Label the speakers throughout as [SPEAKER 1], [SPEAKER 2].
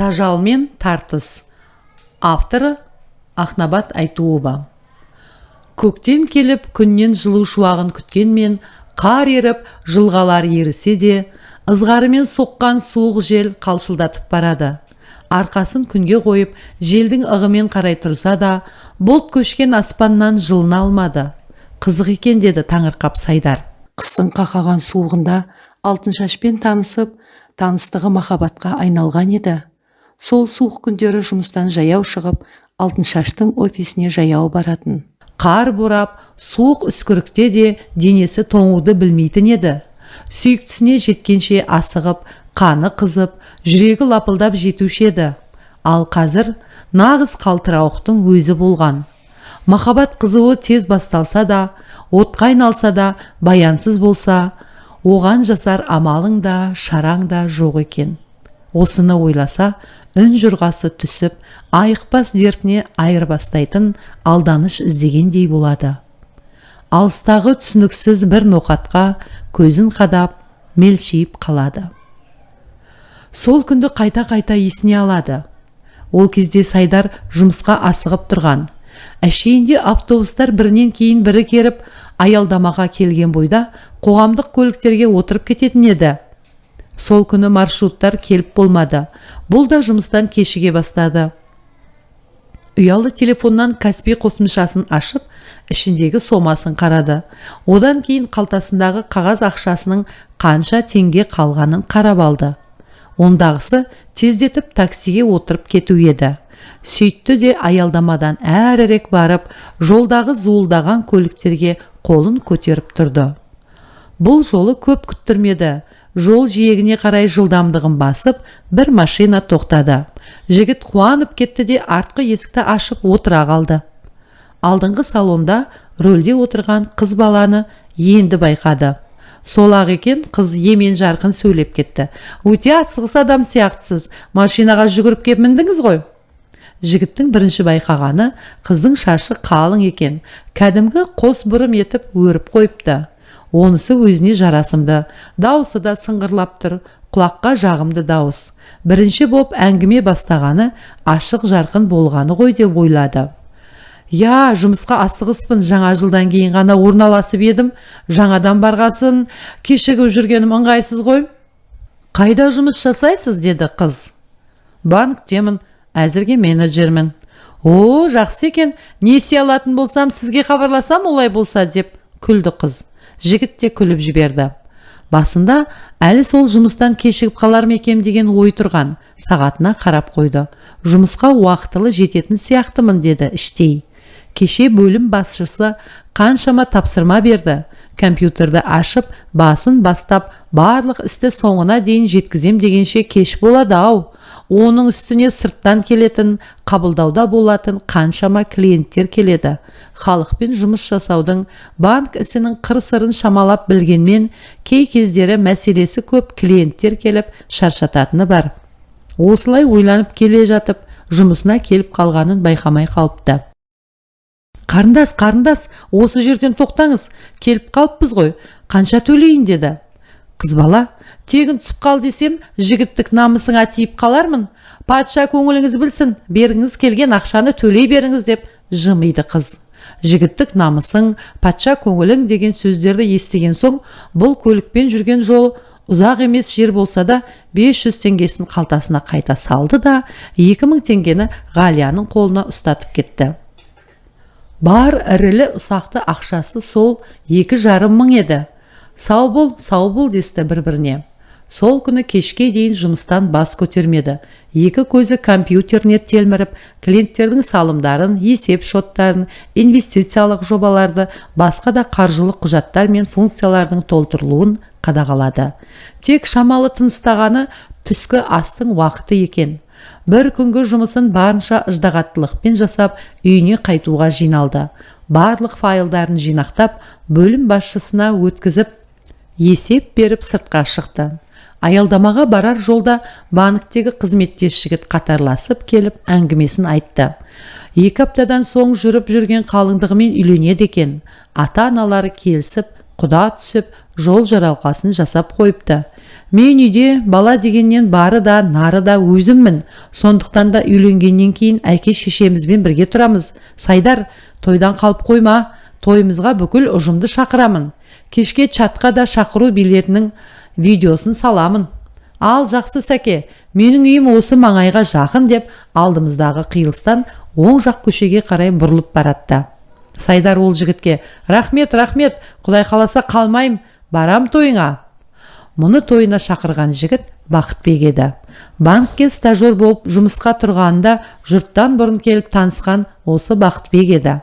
[SPEAKER 1] Тажалмен тартыс. Авторы Ақнабат Айтуова. Көктем келіп, күннен жылу шуағын күткенмен, қар еріп, жылғалар ерісе де, ызғарымен соққан суық жел қалшылдатып барады. Арқасын күнге қойып, желдің ығымен қарай тұрса да, бұлт көшкен аспаннан жылына алмады. Қызық екен деді таңырқап Сайдар. Қыстың қақаған суығында Алтыншашпен танысып, таныстығы махаббатқа айналған еді. Сол суық күндері жұмыстан жаяу шығып, Алтыншаштың офисіне жаяу баратын. Қар борап, суық үскірікте де денесі тоңуды білмейтін еді. Сүйіктісіне жеткенше асығып, қаны қызып, жүрегі лапылдап жетуші еді. Ал қазір нағыз қалтырауықтың өзі болған. Махаббат қызуы тез басталса да, отқа айналса да, баянсыз болса, оған жасар амалың да, шараң да жоқ екен. Осыны ойласа, үн жұрғасы түсіп, айықпас дертіне айырбастайтын алданыш іздегендей болады. Алыстағы түсініксіз бір ноқатқа көзін қадап, мелшиіп қалады. Сол күнді қайта-қайта есіне алады. Ол кезде Сайдар жұмысқа асығып тұрған. Әшейінде автобустар бірінен кейін бірі керіп, аялдамаға келген бойда қоғамдық көліктерге отырып кететін еді. Сол күні маршруттар келіп болмады. Бұл да жұмыстан кешіге бастады. Ұялы телефоннан Каспи қосымшасын ашып, ішіндегі сомасын қарады. Одан кейін қалтасындағы қағаз ақшасының қанша теңге қалғанын қарап алды. Ондағысы тездетіп таксиге отырып кету еді. Сөйтті де аялдамадан әрірек барып, жолдағы зуылдаған көліктерге қолын көтеріп тұрды. Бұл жолы көп күттірмеді. Жол жиегіне қарай жылдамдығын басып, бір машина тоқтады. Жігіт қуанып кетті де артқы есікті ашып отыра қалды. Алдыңғы салонда рөлде отырған қыз баланы енді байқады. Сол-ақ екен, қыз емен жарқын сөйлеп кетті. Өте асығыс адам сияқтысыз, машинаға жүгіріп кеп міндіңіз ғой. Жігіттің бірінші байқағаны, қыздың шашы қалың екен, кәдімгі қос бұрым етіп өріп қойыпты. Онысы өзіне жарасымды, дауысы да сыңғырлап тұр, құлаққа жағымды дауыс. Бірінші боп әңгіме бастағаны ашық жарқын болғаны ғой деп ойлады. Я, жұмысқа асығыспын, жаңа жылдан кейін ғана орналасып едім, жаңадан барғасын, кешігіп жүргенім ыңғайсыз ғой. Қайда жұмыс жасайсыз, деді қыз. Банктемін, әзірге менеджермін. О, жақсы екен, несие алатын болсам, сізге хабарласам олай болса, деп күлді қыз. Жігіт те күліп жіберді. Басында әлі сол жұмыстан кешігіп қалар ма екем деген ой тұрған. Сағатына қарап қойды. Жұмысқа уақытылы жететін сияқтымын, деді іштей. Кеше бөлім басшысы қаншама тапсырма берді. Компьютерді ашып, басын бастап, барлық істі соңына дейін жеткізем дегенше кеш болады ау. Оның үстіне сырттан келетін, қабылдауда болатын қаншама клиенттер келеді. Халықпен жұмыс жасаудың, банк ісінің қыр-сырын шамалап білгенмен, кей кездері мәселесі көп клиенттер келіп шаршататыны бар. Осылай ойланып келе жатып, жұмысына келіп қалғанын байқамай қалыпты. Қарындас, осы жерден тоқтаңыз, келіп қалыппыз ғой, қанша төлейін, деді. Қыз бала, тегін түсіп қал десем, жігіттік намысыңа тиіп қалармын. Патша көңіліңіз білсін, бергіңіз келген ақшаны төлей беріңіз, деп жымиды қыз. Жігіттік намысың, патша көңілің деген сөздерді естіген соң, бұл көлікпен жүрген жол ұзақ емес жер болса да 500 теңгесін қалтасына қайта салды да 2000 теңгені Ғалияның қолына ұстатып кетті. Бар ірілі ұсақты ақшасы сол 2,5 мың еді. Сау бол десті бір-біріне. Сол күні кешке дейін жұмыстан бас көтермеді. Екі көзі компьютеріне телміріп, клиенттердің салымдарын, есеп шоттарын, инвестициялық жобаларды, басқа да қаржылық құжаттар мен функциялардың толтырылуын қадағалады. Тек шамалы тыныстағаны түскі астың уақыты екен. Бір күнгі жұмысын барынша ыждағаттылықпен жасап, үйіне қайтуға жиналды. Барлық файлдарын жинақтап, бөлім басшысына өткізіп, есеп беріп сыртқа шықты. Аялдамаға барар жолда банктегі қызметтес жігіт қатарласып келіп әңгімесін айтты. 2 аптадан соң жүріп жүрген қалыңдығымен үйленеді екен. Ата-аналары келісіп, құда түсіп, жол жаралқасын жасап қойыпты. Мен үйде бала дегеннен бары да нары да өзіммін. Сондықтан да үйленгеннен кейін әке шешемізбен бірге тұрамыз. Сайдар, тойдан қалып қойма. Тойымызға бүкіл ұжымды шақырамын. Кешке чатқа да шақыру билетінің видеосын саламын. Ал жақсы сәке, менің үйім осы маңайға жақын деп алдымыздағы қиылыстан оң жақ көшеге қарай бұрылып баратты. Сайдар ол жігітке: рахмет, Құдай қаласа қалмайым, барам тойыңа. Мұны тойына шақырған жігіт Бақытбек еді. Банкке стажер болып жұмысқа тұрғанында жұрттан бұрын келіп танысқан осы Бақытбек еді.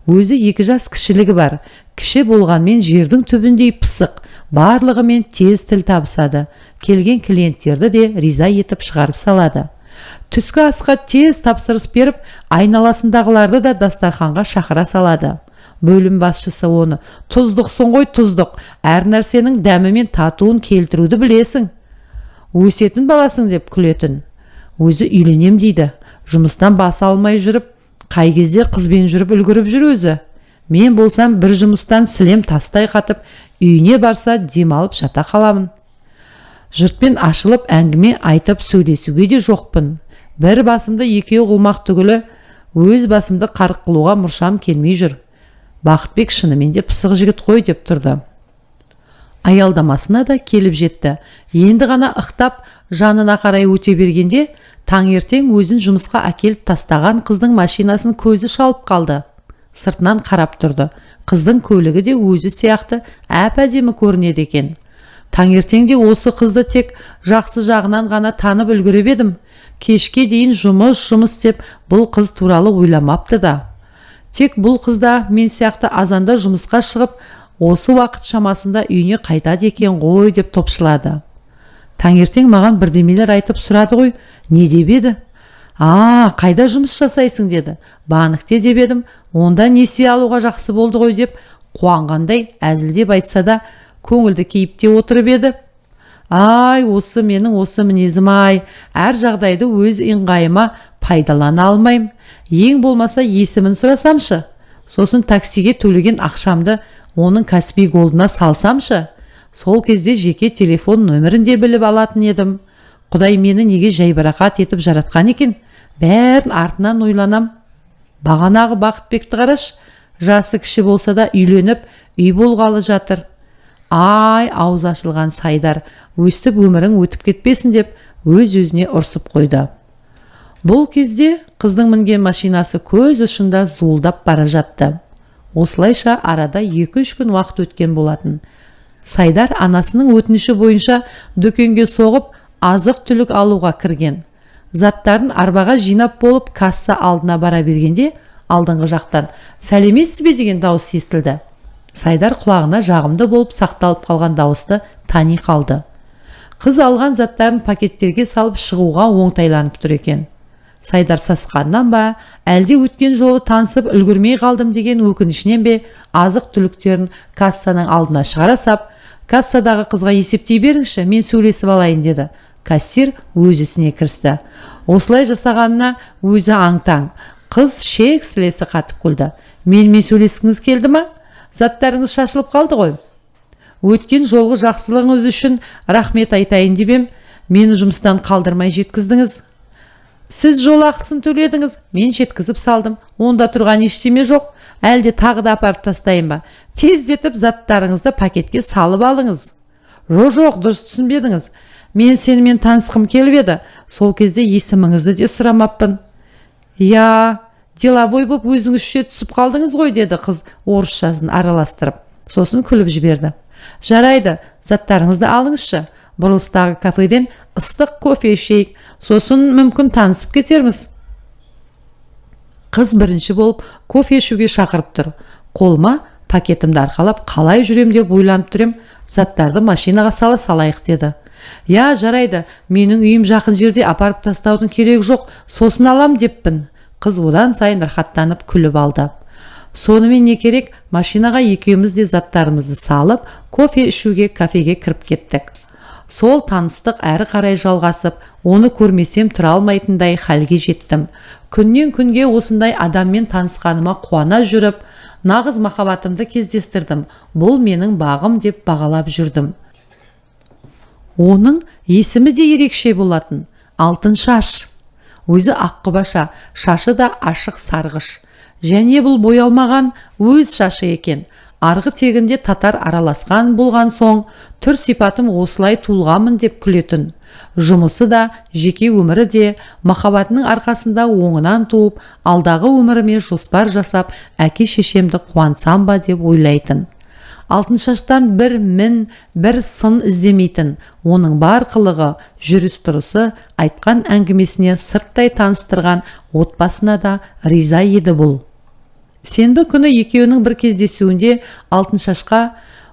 [SPEAKER 1] Өзі 2 жас кішілігі бар. Кіші болғанмен жердің түбіндей пысық, барлығымен тез тіл табысады. Келген клиенттерді де риза етіп шығарып салады. Түскі асқа тез тапсырыс беріп, айналасындағыларды да дастарханға шақыра салады. Бөлім басшысы оны: тұздықсың ғой, тұздық, әр нәрсенің дәмі мен татуын келтіруді білесің, өсетін баласың деп күлетін. Өзі үйленем дейді. Жұмыстан баса алмай жүріп, қай кезде қызбен жүріп үлгіріп жүр өзі. Мен болсам бір жұмыстан сілем тастай қатып, үйіне барса демалып жата қаламын. Жұртпен ашылып әңгіме айтып сөйлесуге де жоқпын. Бір басымды екеу қылмақ түгілі, өз басымды қарық қылуға мұршам келмей жүр. Бақытбек шынымен де пысық жігіт қой деп тұрды. Аялдамасына да келіп жетті. Енді ғана ықтап жанына қарай өте бергенде, таңертең өзін жұмысқа әкеліп тастаған қыздың машинасын көзі шалып қалды. Сыртынан қарап тұрды. Қыздың көлігі де өзі сияқты әп-әдемі көрінеді екен. Таңертеңде осы қызды тек жақсы жағынан ғана танып үлгеріп едім. Кешке дейін жұмыс деп бұл қыз туралы ойламапты да. Тек бұл қызда мен сияқты азанда жұмысқа шығып, осы уақыт шамасында үйіне қайтады екен ғой деп топшылады. Таңертең маған бірдемелер айтып сұрады ғой, не деп еді? Қайда жұмыс жасайсың деді. Банкте деп едім. Онда несие алуға жақсы болды ғой деп қуанғандай әзілдеп айтса да, көңілді кейіпте отырып еді. Осы менің осы мінезім әр жағдайды өз ыңғайыма пайдалана алмайым. Ең болмаса есімін сұрасамшы, сосын таксиге төлеген ақшамды оның кәсіби голдына салсамшы, сол кезде жеке телефон нөмірін де біліп алатын едім. Құдай мені неге жайбарақат етіп жаратқан екен? Бәрін артынан ойланам. Бағанағы Бақытбекті қараш, жасы кіші болса да үйленіп, үй болғалы жатыр. Ауыз ашылған Сайдар, өстіп өмірің өтіп кетпесін деп өз-өзіне ұрсып қойды. Бұл кезде қыздың мінген машинасы көз ұшында зуылдап бара жатты. Осылайша арада 2-3 күн уақыт өткен болатын. Сайдар анасының өтініші бойынша дүкенге соғып азық түлік алуға кірген. Заттарын арбаға жинап болып касса алдына бара бергенде, алдыңғы жақтан «Сәлеметсіз бе?» деген дауыс естілді. Сайдар құлағына жағымды болып сақталып қалған дауысты тани қалды. Қыз алған заттарын пакеттерге салып шығуға оңтайланып тұр екен. Сайдар сасқаннан ба, әлде өткен жолы танысып үлгірмей қалдым деген өкінішінен бе, азық түліктерін кассаның алдына шығара сап, кассадағы қызға есептей беріңші, мен сөйлесіп алайын деді. Кассир өз ісіне кірісті. Осылай жасағанына өзі аң-таң. Қыз шек сілесі қатып күлді. Менімен сөйлескіңіз келді ма? Заттарыңыз шашылып қалды ғой. Өткен жолғы жақсылығыңыз үшін рахмет айтайын деп ем, мені жұмыстан қалдырмай жеткіздіңіз. Сіз жол ақысын төледіңіз, мен жеткізіп салдым. Онда тұрған ештеме жоқ. Әлде тағы да апарып тастайын ба? Тездетіп заттарыңызды пакетке салып алыңыз. Жоқ, дұрыс түсінбедіңіз. Мен сенімен танысқым келіп еді. Сол кезде есіміңізді де сұрамаппын. Деловой боп өзіңізше түсіп қалдыңыз ғой, деді қыз орысшасын араластырып. Сосын күліп жіберді. Жарайды, заттарыңызды алыңызшы. Бұрылыстағы кафеден ыстық кофе ішейік, сосын мүмкін танысып кетерміз. Қыз бірінші болып кофе ішуге шақырып тұр. Қолыма пакетімді арқалап қалай жүрем деп ойланып тұрем, заттарды машинаға салайық деді. Жарайды, менің үйім жақын жерде, апарып тастаудың керек жоқ, сосын алам деппін. Қыз одан сайын рахаттанып күліп алды. Сонымен не керек, машинаға екеуміз де заттарымызды салып, кофе ішуге кафеге кіріп кеттік. Сол таныстық әрі қарай жалғасып, оны көрмесем тұра алмайтындай халге жеттім. Күннен күнге осындай адаммен танысқаныма қуана жүріп, нағыз махаббатымды кездестірдім. Бұл менің бағым деп бағалап жүрдім. Оның есімі де ерекше болатын. Алтын шаш. Өзі аққұбаша, шашы да ашық сарғыш. Және бұл боялмаған өз шашы екен. Арғы тегінде татар араласқан болған соң, түр сипатым осылай туылғамын деп күлетін. Жұмысы да, жеке өмірі де, махаббатының арқасында оңынан туып, алдағы өміріме жоспар жасап, әке шешемді қуансам ба деп ойлайтын. Алтыншаштан бір мін, бір сын іздемейтін, оның бар қылығы, жүріс-тұрысы, айтқан әңгімесіне сырттай таныстырған отбасына да риза еді бұл. Сенбі күні екеуінің бір кездесуінде Алтыншашқа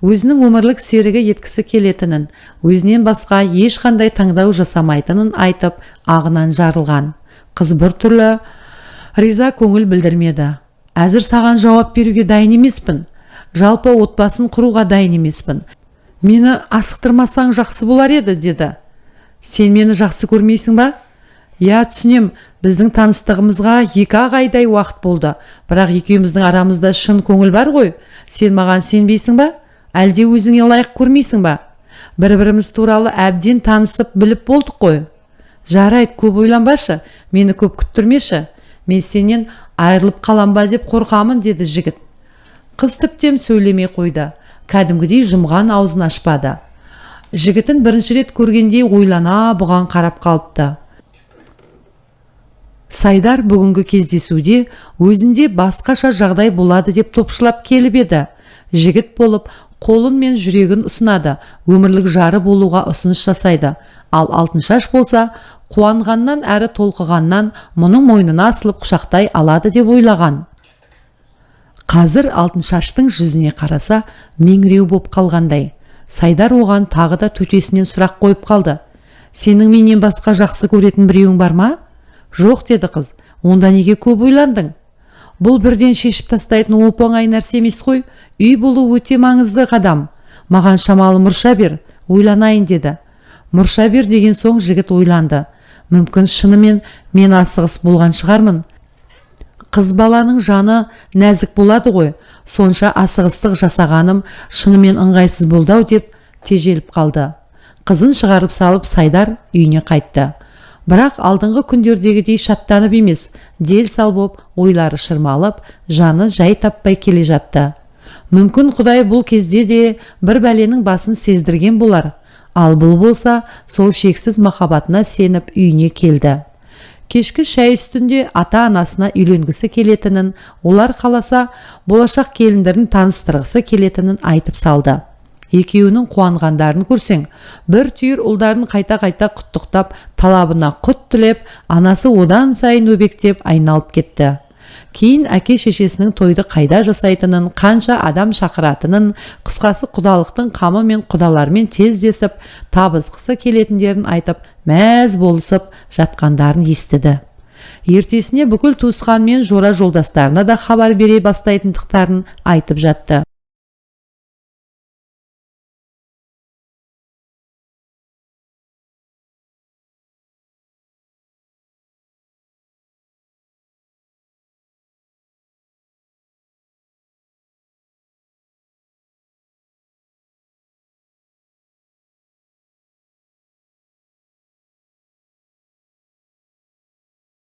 [SPEAKER 1] өзінің өмірлік серігі еткісі келетінін, өзінен басқа ешқандай таңдау жасамайтынын айтып, ағынан жарылған. Қыз бір түрлі риза көңіл білдірмеді. Әзір саған жауап беруге дайын емеспін. Жалпы отбасын құруға дайын емеспін. Мені асықтырмасаң жақсы болар еді, деді. Сен мені жақсы көрмейсің ба? Я, түсінем, біздің таныстығымызға 2 айдай уақыт болды. Бірақ екеуміздің арамызда шын көңіл бар ғой. Сен маған сенбейсің ба? Әлде өзіңе лайық көрмейсің ба? Бір-біріміз туралы әбден танысып біліп болдық қой. Жарайды, көп ойланбашы, мені көп күттірмеші. Мен сенен айырылып қалам ба деп қорқамын, деді жігіт. Қыз тіптен сөйлемей қойды. Кәдімгідей жұмған аузын ашпады. Жігітін бірінші рет көргендей ойлана бұған қарап қалыпты. Сайдар бүгінгі кездесуде өзінде басқаша жағдай болады деп топшылап келіп еді. Жігіт болып, қолын мен жүрегін ұсынады, өмірлік жары болуға ұсыныс жасайды. Ал Алтыншаш болса, қуанғаннан әрі толқығаннан мұның мойнына асылып құшақтай алады деп ойлаған. Қазір Алтыншаштың жүзіне қараса, меңіреу боп қалғандай. Сайдар оған тағы да төтесінен сұрақ қойып қалды. Сенің менен басқа жақсы көретін біреуің бар ма? Жоқ, деді қыз. Онда неге көп ойландың? Бұл бірден шешіп тастайтын оп-оңай нәрсе емес қой. Үй болу өте маңызды қадам. Маған шамалы мұрша бер, ойланайын, деді. Мұрша бер деген соң жігіт ойланды. Мүмкін шынымен мен асығыс болған шығармын. Қыз баланың жаны нәзік болады ғой. Сонша асығыстық жасағаным шынымен ыңғайсыз болды деп тежеліп қалды. Қызын шығарып салып Сайдар үйіне қайтты. Бірақ алдыңғы күндердегідей шаттанып емес, дел сал боп, ойлары шырмалып, жаны жай таппай келе жатты. Мүмкін Құдай бұл кезде де бір бәленің басын сездірген болар. Ал бұл болса, сол шексіз махаббатына сеніп үйіне келді. Кешкі шай үстінде ата-анасына үйленгісі келетінін, олар қаласа, болашақ келіндерін таныстырғысы келетінін айтып салды. Екеуінің қуанғандарын көрсең, бір түйір ұлдарын қайта-қайта құттықтап, талабына құт тілеп, анасы одан сайын өбектеп айналып кетті. Кейін әке шешесінің тойды қайда жасайтынын, қанша адам шақыратынын, қысқасы құдалықтың қамы мен құдалармен тездесіп, табысқысы келетіндерін айтып, мәз болысып жатқандарын естіді. Ертесіне бүкіл туысқан мен жора жолдастарына да хабар бере бастайтындықтарын айтып жатты.